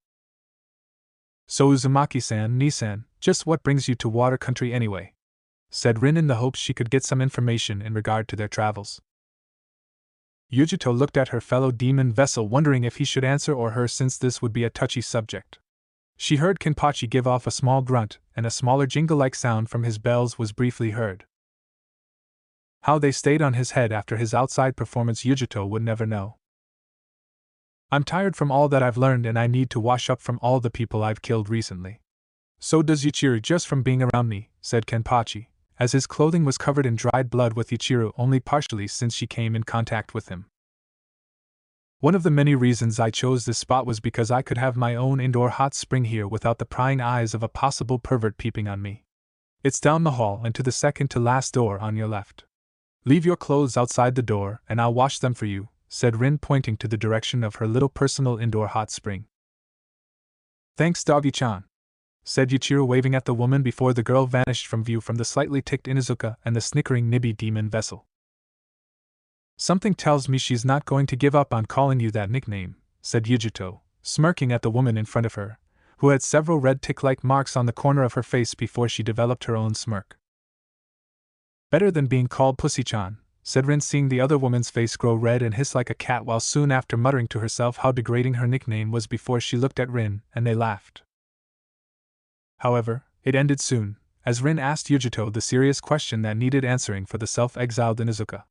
"So Uzumaki-san, Nisan, just what brings you to Water Country anyway?" said Rin, in the hopes she could get some information in regard to their travels. Yujito looked at her fellow demon vessel, wondering if he should answer or her, since this would be a touchy subject. She heard Kenpachi give off a small grunt, and a smaller jingle-like sound from his bells was briefly heard. How they stayed on his head after his outside performance Yujito would never know. "I'm tired from all that I've learned, and I need to wash up from all the people I've killed recently." "So does Yuichiro, just from being around me," said Kenpachi, as his clothing was covered in dried blood, with Yuichiro only partially since she came in contact with him. "One of the many reasons I chose this spot was because I could have my own indoor hot spring here without the prying eyes of a possible pervert peeping on me. It's down the hall and to the second to last door on your left. Leave your clothes outside the door and I'll wash them for you," said Rin, pointing to the direction of her little personal indoor hot spring. "Thanks, Doggy-chan," said Yuichiro, waving at the woman before the girl vanished from view from the slightly ticked Inuzuka and the snickering Nibi demon vessel. "Something tells me she's not going to give up on calling you that nickname," said Yujito, smirking at the woman in front of her, who had several red tick-like marks on the corner of her face before she developed her own smirk. "Better than being called Pussy-chan," said Rin, seeing the other woman's face grow red and hiss like a cat, while soon after muttering to herself how degrading her nickname was before she looked at Rin, and they laughed. However, it ended soon, as Rin asked Yujito the serious question that needed answering for the self-exiled Inuzuka.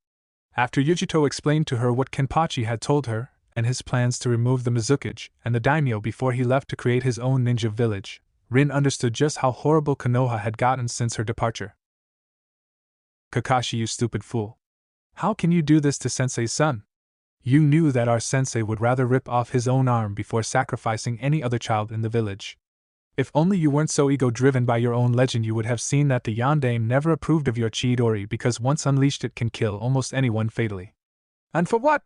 After Yujito explained to her what Kenpachi had told her, and his plans to remove the Mizukage and the daimyo before he left to create his own ninja village, Rin understood just how horrible Konoha had gotten since her departure. "Kakashi, you stupid fool. How can you do this to Sensei's son? You knew that our sensei would rather rip off his own arm before sacrificing any other child in the village. If only you weren't so ego-driven by your own legend, you would have seen that the Yondaime never approved of your Chidori, because once unleashed it can kill almost anyone fatally. And for what?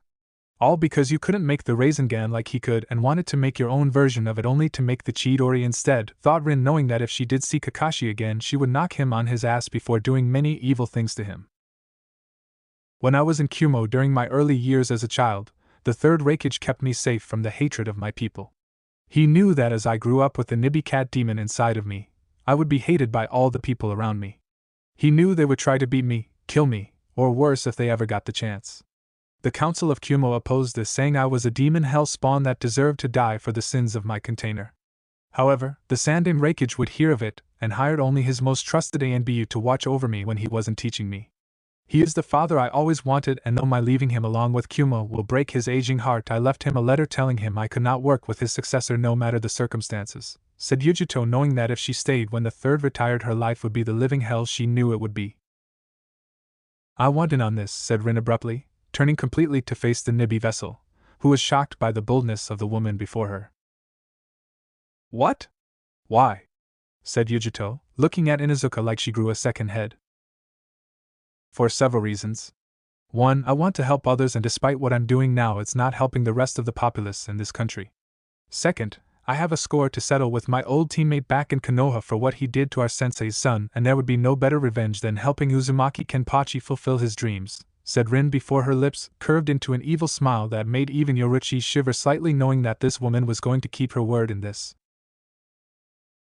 All because you couldn't make the Rasengan like he could and wanted to make your own version of it, only to make the Chidori instead," thought Rin, knowing that if she did see Kakashi again she would knock him on his ass before doing many evil things to him. "When I was in Kyuubi during my early years as a child, the third Raikage kept me safe from the hatred of my people. He knew that as I grew up with the Nibi cat demon inside of me, I would be hated by all the people around me. He knew they would try to beat me, kill me, or worse if they ever got the chance. The Council of Kyuubi opposed this, saying I was a demon hell spawn that deserved to die for the sins of my container. However, the Sandaime Raikage would hear of it, and hired only his most trusted ANBU to watch over me when he wasn't teaching me. He is the father I always wanted, and though my leaving him along with Kyuubi will break his aging heart, I left him a letter telling him I could not work with his successor no matter the circumstances," said Yujito, knowing that if she stayed when the third retired her life would be the living hell she knew it would be. "I want in on this," said Rin abruptly, turning completely to face the Nibi vessel, who was shocked by the boldness of the woman before her. "What? Why?" said Yujito, looking at Inuzuka like she grew a second head. For several reasons. 1. I want to help others, and despite what I'm doing now, it's not helping the rest of the populace in this country. 2nd, I have a score to settle with my old teammate back in Konoha for what he did to our sensei's son, and there would be no better revenge than helping Uzumaki Kenpachi fulfill his dreams, said Rin before her lips curved into an evil smile that made even Yoruichi shiver slightly, knowing that this woman was going to keep her word in this.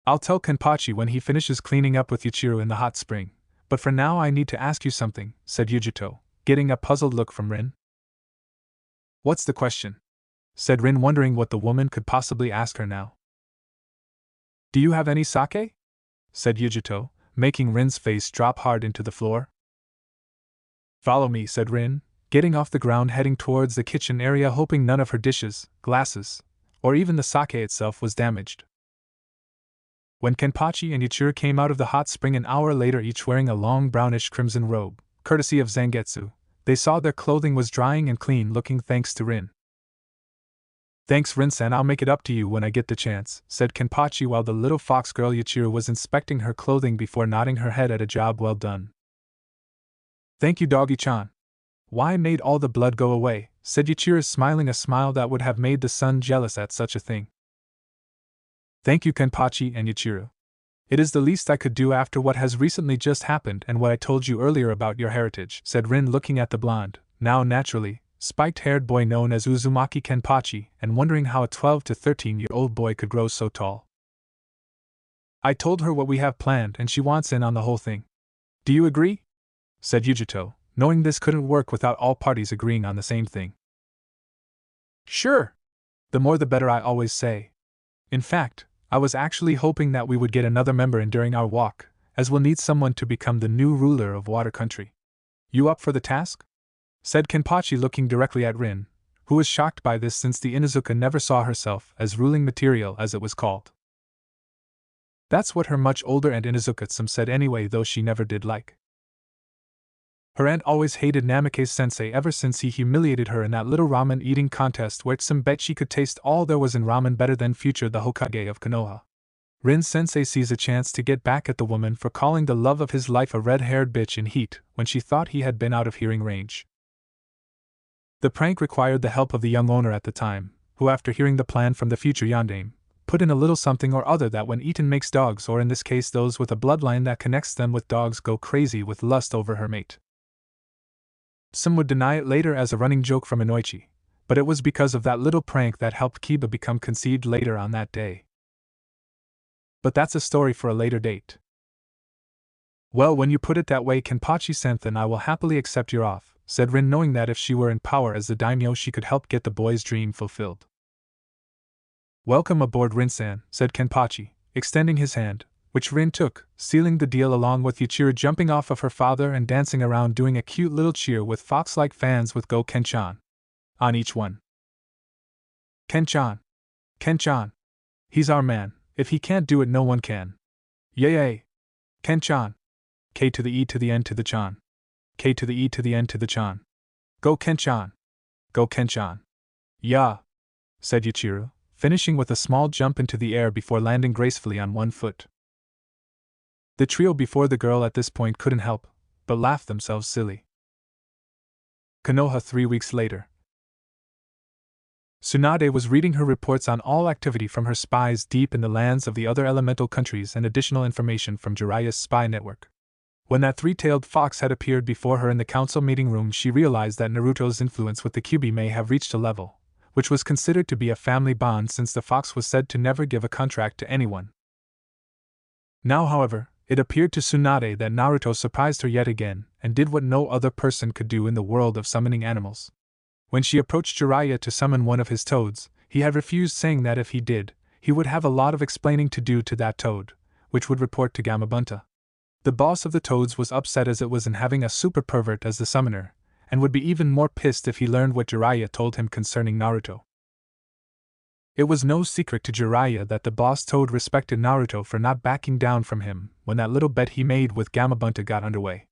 I'll tell Kenpachi when he finishes cleaning up with Yuichiro in the hot spring, but for now I need to ask you something, said Yujito, getting a puzzled look from Rin. What's the question? Said Rin, wondering what the woman could possibly ask her now. Do you have any sake? Said Yujito, making Rin's face drop hard into the floor. Follow me, said Rin, getting off the ground heading towards the kitchen area, hoping none of her dishes, glasses, or even the sake itself was damaged. When Kenpachi and Yuichiro came out of the hot spring an hour later, each wearing a long brownish crimson robe, courtesy of Zangetsu, they saw their clothing was drying and clean looking thanks to Rin. Thanks, Rin-san, I'll make it up to you when I get the chance, said Kenpachi while the little fox girl Yuichiro was inspecting her clothing before nodding her head at a job well done. Thank you, Doggy-chan. Why made all the blood go away, said Yuichiro, smiling a smile that would have made the sun jealous at such a thing. Thank you, Kenpachi and Yuichiro. It is the least I could do after what has recently just happened and what I told you earlier about your heritage, said Rin, looking at the blonde, now naturally spiked-haired boy known as Uzumaki Kenpachi and wondering how a 12 to 13-year-old boy could grow so tall. I told her what we have planned and she wants in on the whole thing. Do you agree? Said Yujito, knowing this couldn't work without all parties agreeing on the same thing. Sure. The more the better, I always say. In fact, I was actually hoping that we would get another member in during our walk, as we'll need someone to become the new ruler of Water Country. You up for the task? Said Kenpachi, looking directly at Rin, who was shocked by this since the Inuzuka never saw herself as ruling material, as it was called. That's what her much older aunt Inuzuka-tsum said anyway, though she never did like. Her aunt always hated Namikaze sensei ever since he humiliated her in that little ramen eating contest where Tsum bet she could taste all there was in ramen better than future the Hokage of Konoha. Rin sensei sees a chance to get back at the woman for calling the love of his life a red-haired bitch in heat when she thought he had been out of hearing range. The prank required the help of the young owner at the time, who after hearing the plan from the future yandame, put in a little something or other that when eaten makes dogs, or in this case those with a bloodline that connects them with dogs, go crazy with lust over her mate. Some would deny it later as a running joke from Inoichi, but it was because of that little prank that helped Kiba become conceived later on that day. But that's a story for a later date. Well, when you put it that way, Kenpachi-san, then I will happily accept your offer, said Rin, knowing that if she were in power as the daimyo she could help get the boy's dream fulfilled. Welcome aboard, Rin-san, said Kenpachi, extending his hand, which Rin took, sealing the deal along with Yuichiro jumping off of her father and dancing around doing a cute little cheer with fox-like fans with Go Ken-chan on each one. Ken-chan. Ken-chan. He's our man. If he can't do it, no one can. Yay! Ken-chan. K to the E to the N to the chan. K to the E to the N to the chan. Go Ken-chan. Go Ken-chan. Ya! Said Yuichiro, finishing with a small jump into the air before landing gracefully on one foot. The trio before the girl at this point couldn't help but laugh themselves silly. Konoha 3 weeks later. Tsunade was reading her reports on all activity from her spies deep in the lands of the other elemental countries and additional information from Jiraiya's spy network. When that three-tailed fox had appeared before her in the council meeting room, she realized that Naruto's influence with the Kyuubi may have reached a level which was considered to be a family bond, since the fox was said to never give a contract to anyone. Now, however, it appeared to Tsunade that Naruto surprised her yet again and did what no other person could do in the world of summoning animals. When she approached Jiraiya to summon one of his toads, he had refused, saying that if he did, he would have a lot of explaining to do to that toad, which would report to Gamabunta. The boss of the toads was upset as it was in having a super pervert as the summoner, and would be even more pissed if he learned what Jiraiya told him concerning Naruto. It was no secret to Jiraiya that the boss toad respected Naruto for not backing down from him when that little bet he made with Gamabunta got underway.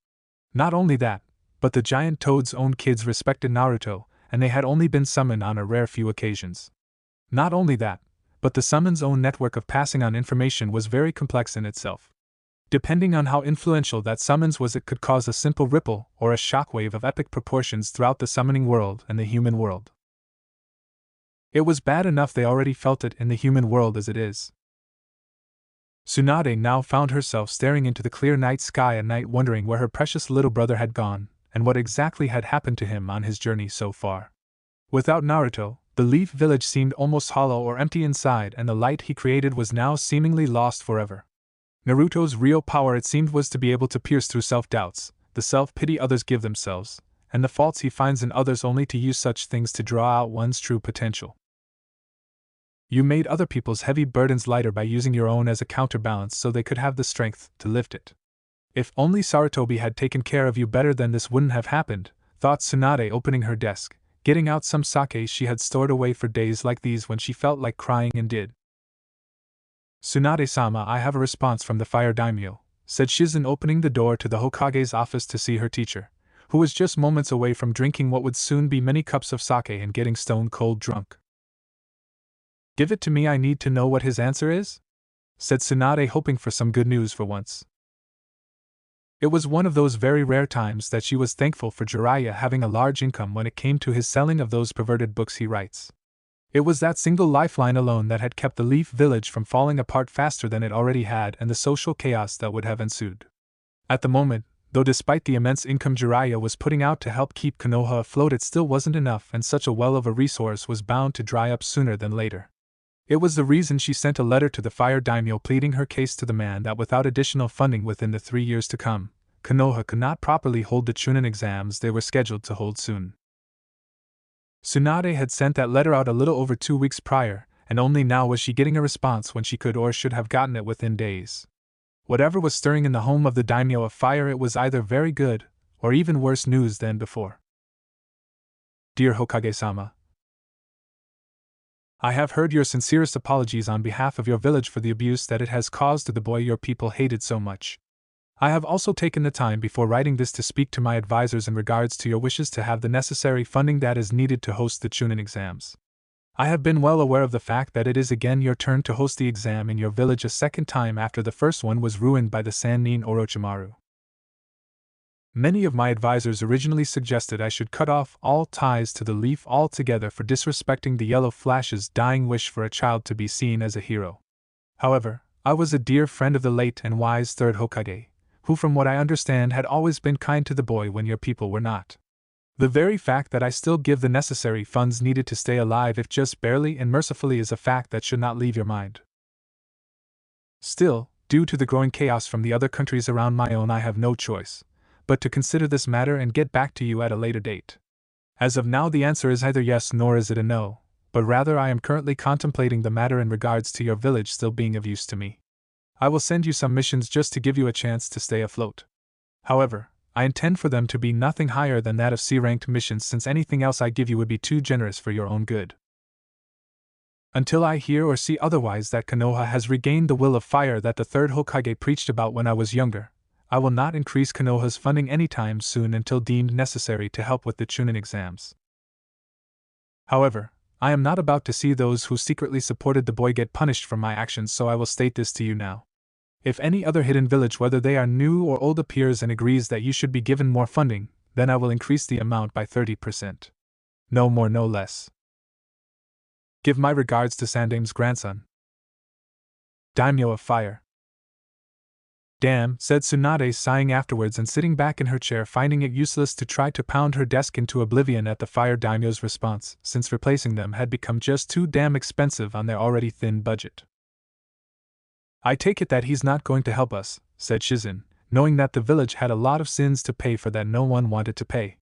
Not only that, but the giant toad's own kids respected Naruto, and they had only been summoned on a rare few occasions. Not only that, but the summon's own network of passing on information was very complex in itself. Depending on how influential that summons was, it could cause a simple ripple or a shockwave of epic proportions throughout the summoning world and the human world. It was bad enough they already felt it in the human world as it is. Tsunade now found herself staring into the clear night sky at night, wondering where her precious little brother had gone, and what exactly had happened to him on his journey so far. Without Naruto, the Leaf Village seemed almost hollow or empty inside, and the light he created was now seemingly lost forever. Naruto's real power, it seemed, was to be able to pierce through self-doubts, the self-pity others give themselves, and the faults he finds in others, only to use such things to draw out one's true potential. You made other people's heavy burdens lighter by using your own as a counterbalance so they could have the strength to lift it. If only Sarutobi had taken care of you better, then this wouldn't have happened, thought Tsunade, opening her desk, getting out some sake she had stored away for days like these when she felt like crying and did. Tsunade-sama, I have a response from the Fire Daimyo, said Shizen, opening the door to the Hokage's office to see her teacher, who was just moments away from drinking what would soon be many cups of sake and getting stone cold drunk. Give it to me, I need to know what his answer is, said Tsunade, hoping for some good news for once. It was one of those very rare times that she was thankful for Jiraiya having a large income when it came to his selling of those perverted books he writes. It was that single lifeline alone that had kept the Leaf Village from falling apart faster than it already had, and the social chaos that would have ensued. At the moment, though, despite the immense income Jiraiya was putting out to help keep Konoha afloat, it still wasn't enough, and such a well of a resource was bound to dry up sooner than later. It was the reason she sent a letter to the Fire Daimyo pleading her case to the man that without additional funding within the 3 years to come, Konoha could not properly hold the Chunin exams they were scheduled to hold soon. Tsunade had sent that letter out a little over 2 weeks prior, and only now was she getting a response when she could or should have gotten it within days. Whatever was stirring in the home of the Daimyo of Fire, it was either very good, or even worse news than before. Dear Hokage-sama, I have heard your sincerest apologies on behalf of your village for the abuse that it has caused to the boy your people hated so much. I have also taken the time before writing this to speak to my advisors in regards to your wishes to have the necessary funding that is needed to host the Chunin exams. I have been well aware of the fact that it is again your turn to host the exam in your village a second time after the first one was ruined by the Sannin Orochimaru. Many of my advisors originally suggested I should cut off all ties to the Leaf altogether for disrespecting the Yellow Flash's dying wish for a child to be seen as a hero. However, I was a dear friend of the late and wise third Hokage, who from what I understand had always been kind to the boy when your people were not. The very fact that I still give the necessary funds needed to stay alive, if just barely and mercifully, is a fact that should not leave your mind. Still, due to the growing chaos from the other countries around my own, I have no choice but to consider this matter and get back to you at a later date. As of now, the answer is either yes nor is it a no, but rather I am currently contemplating the matter in regards to your village still being of use to me. I will send you some missions just to give you a chance to stay afloat. However, I intend for them to be nothing higher than that of C-ranked missions, since anything else I give you would be too generous for your own good. Until I hear or see otherwise that Konoha has regained the will of fire that the third Hokage preached about when I was younger, I will not increase Konoha's funding anytime soon until deemed necessary to help with the Chunin exams. However, I am not about to see those who secretly supported the boy get punished for my actions, so I will state this to you now. If any other hidden village, whether they are new or old, appears and agrees that you should be given more funding, then I will increase the amount by 30%. No more, no less. Give my regards to Sandame's grandson, Daimyo of Fire. Damn, said Tsunade, sighing afterwards and sitting back in her chair, finding it useless to try to pound her desk into oblivion at the Fire Daimyo's response, since replacing them had become just too damn expensive on their already thin budget. I take it that he's not going to help us, said Shizen, knowing that the village had a lot of sins to pay for that no one wanted to pay.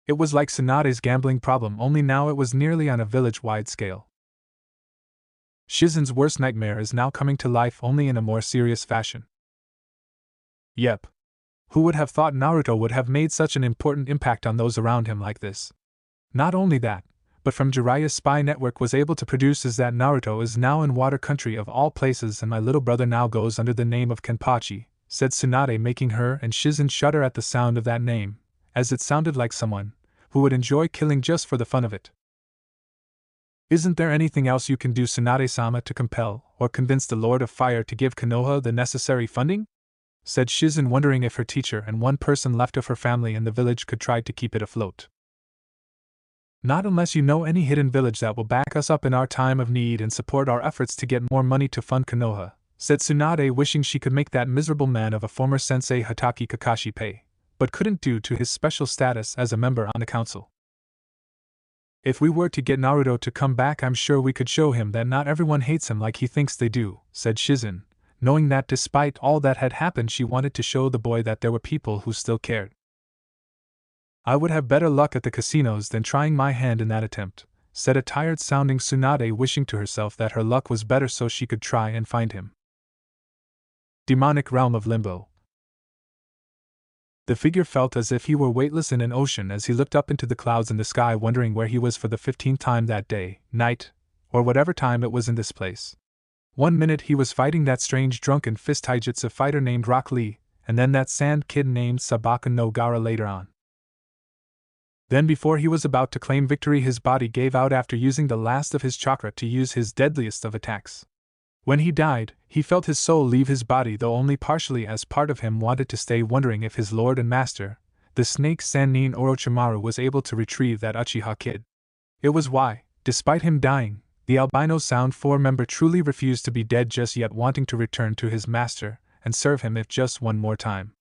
It was like Tsunade's gambling problem, only now it was nearly on a village-wide scale. Shizen's worst nightmare is now coming to life, only in a more serious fashion. Yep. Who would have thought Naruto would have made such an important impact on those around him like this? Not only that, but from Jiraiya's spy network was able to produce is that Naruto is now in Water Country of all places, and my little brother now goes under the name of Kenpachi, said Tsunade, making her and Shizen shudder at the sound of that name, as it sounded like someone who would enjoy killing just for the fun of it. Isn't there anything else you can do, Tsunade-sama, to compel or convince the Lord of Fire to give Konoha the necessary funding? Said Shizen, wondering if her teacher and one person left of her family in the village could try to keep it afloat. Not unless you know any hidden village that will back us up in our time of need and support our efforts to get more money to fund Konoha, said Tsunade, wishing she could make that miserable man of a former sensei Hatake Kakashi pay, but couldn't due to his special status as a member on the council. If we were to get Naruto to come back, I'm sure we could show him that not everyone hates him like he thinks they do, said Shizen, knowing that despite all that had happened she wanted to show the boy that there were people who still cared. I would have better luck at the casinos than trying my hand in that attempt, said a tired-sounding Tsunade, wishing to herself that her luck was better so she could try and find him. Demonic realm of Limbo. The figure felt as if he were weightless in an ocean as he looked up into the clouds in the sky, wondering where he was for the 15th time that day, night, or whatever time it was in this place. 1 minute he was fighting that strange drunken fist taijutsu fighter named Rock Lee, and then that sand kid named Sabaka no Gara later on. Then before he was about to claim victory, his body gave out after using the last of his chakra to use his deadliest of attacks. When he died, he felt his soul leave his body, though only partially, as part of him wanted to stay, wondering if his lord and master, the snake Sannin Orochimaru, was able to retrieve that Uchiha kid. It was why, despite him dying, the albino Sound 4 member truly refused to be dead just yet, wanting to return to his master and serve him if just one more time.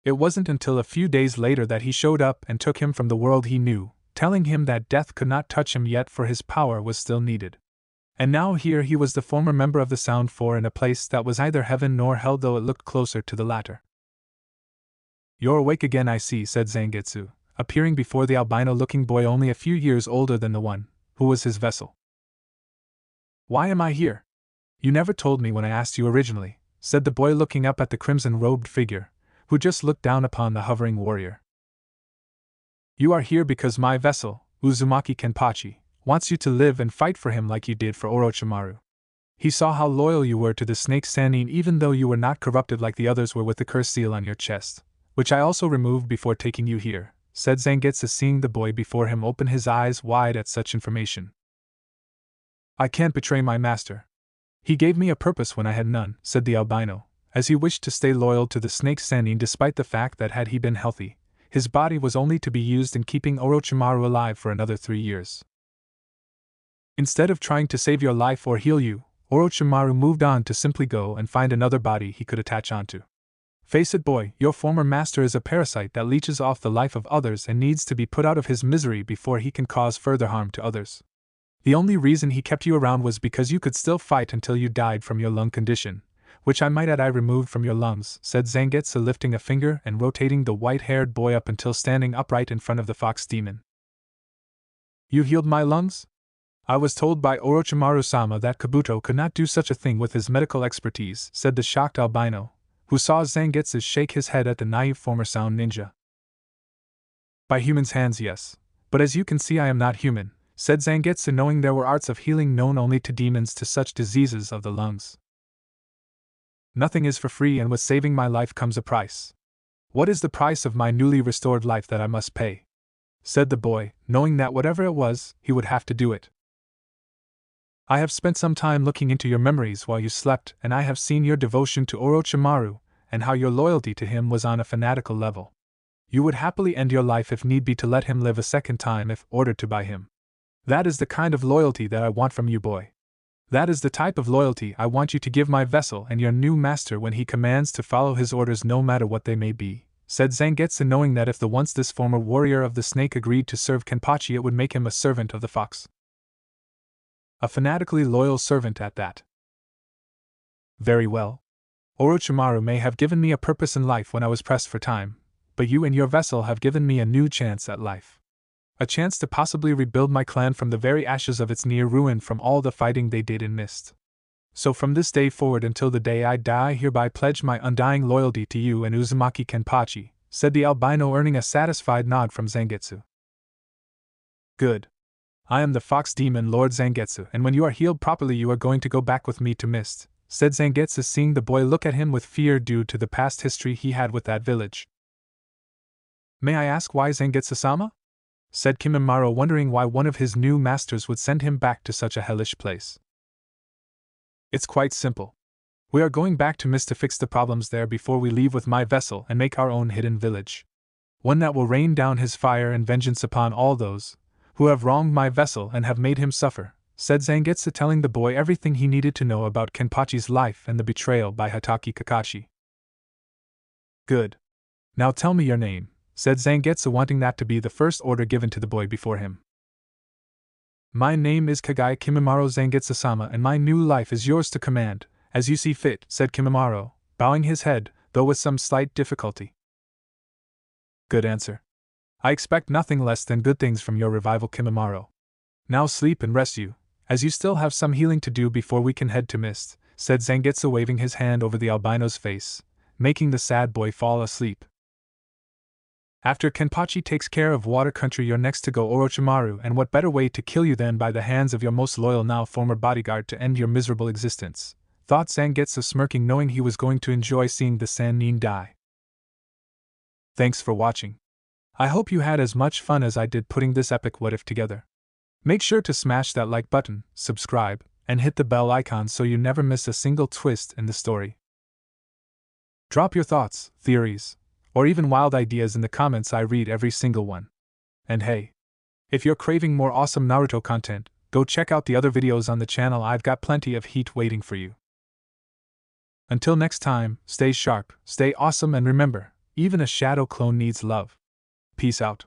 It wasn't until a few days later that he showed up and took him from the world he knew, telling him that death could not touch him yet, for his power was still needed. And now here he was, the former member of the Sound 4, in a place that was neither heaven nor hell, though it looked closer to the latter. You're awake again, I see, said Zangetsu, appearing before the albino-looking boy only a few years older than the one who was his vessel. Why am I here? You never told me when I asked you originally, said the boy, looking up at the crimson-robed figure, who just looked down upon the hovering warrior. You are here because my vessel, Uzumaki Kenpachi, wants you to live and fight for him like you did for Orochimaru. He saw how loyal you were to the snake Sannin, even though you were not corrupted like the others were with the curse seal on your chest, which I also removed before taking you here, said Zangetsu, seeing the boy before him open his eyes wide at such information. I can't betray my master. He gave me a purpose when I had none, said the albino, as he wished to stay loyal to the snake Sannin despite the fact that had he been healthy, his body was only to be used in keeping Orochimaru alive for another 3 years. Instead of trying to save your life or heal you, Orochimaru moved on to simply go and find another body he could attach onto. Face it, boy, your former master is a parasite that leeches off the life of others and needs to be put out of his misery before he can cause further harm to others. The only reason he kept you around was because you could still fight until you died from your lung condition, which I might add I removed from your lungs, said Zangetsu, lifting a finger and rotating the white-haired boy up until standing upright in front of the fox demon. You healed my lungs? I was told by Orochimaru-sama that Kabuto could not do such a thing with his medical expertise, said the shocked albino, who saw Zangetsu shake his head at the naive former Sound Ninja. By humans' hands, yes. But as you can see, I am not human, said Zangetsu, knowing there were arts of healing known only to demons to such diseases of the lungs. Nothing is for free, and with saving my life comes a price. What is the price of my newly restored life that I must pay? Said the boy, knowing that whatever it was, he would have to do it. I have spent some time looking into your memories while you slept, and I have seen your devotion to Orochimaru, and how your loyalty to him was on a fanatical level. You would happily end your life if need be to let him live a second time if ordered to by him. That is the kind of loyalty that I want from you, boy. That is the type of loyalty I want you to give my vessel and your new master when he commands to follow his orders no matter what they may be, said Zangetsu, knowing that if the once this former warrior of the snake agreed to serve Kenpachi, it would make him a servant of the fox. A fanatically loyal servant at that. Very well. Orochimaru may have given me a purpose in life when I was pressed for time, but you and your vessel have given me a new chance at life. A chance to possibly rebuild my clan from the very ashes of its near ruin from all the fighting they did and missed. So from this day forward until the day I die, I hereby pledge my undying loyalty to you and Uzumaki Kenpachi, said the albino, earning a satisfied nod from Zangetsu. Good. I am the fox demon Lord Zangetsu, and when you are healed properly you are going to go back with me to Mist, said Zangetsu, seeing the boy look at him with fear due to the past history he had with that village. May I ask why, Zangetsu-sama? said Kimimaro, wondering why one of his new masters would send him back to such a hellish place. It's quite simple. We are going back to Mist to fix the problems there before we leave with my vessel and make our own hidden village. One that will rain down his fire and vengeance upon all those who have wronged my vessel and have made him suffer, said Zangetsu, telling the boy everything he needed to know about Kenpachi's life and the betrayal by Hatake Kakashi. Good. Now tell me your name, said Zangetsu, wanting that to be the first order given to the boy before him. My name is Kagae Kimimaro Zangetsu-sama, and my new life is yours to command, as you see fit, said Kimimaro, bowing his head, though with some slight difficulty. Good answer. I expect nothing less than good things from your revival, Kimimaro. Now sleep and rest you, as you still have some healing to do before we can head to Mist, said Zangetsu, waving his hand over the albino's face, making the sad boy fall asleep. After Kenpachi takes care of Water Country, you're next to go Orochimaru, and what better way to kill you than by the hands of your most loyal now former bodyguard to end your miserable existence, thought Zangetsu, smirking, knowing he was going to enjoy seeing the Sannin die. Thanks for watching. I hope you had as much fun as I did putting this epic what if together. Make sure to smash that like button, subscribe, and hit the bell icon so you never miss a single twist in the story. Drop your thoughts, theories, or even wild ideas in the comments. I read every single one. And hey, if you're craving more awesome Naruto content, go check out the other videos on the channel. I've got plenty of heat waiting for you. Until next time, stay sharp, stay awesome, and remember, even a shadow clone needs love. Peace out.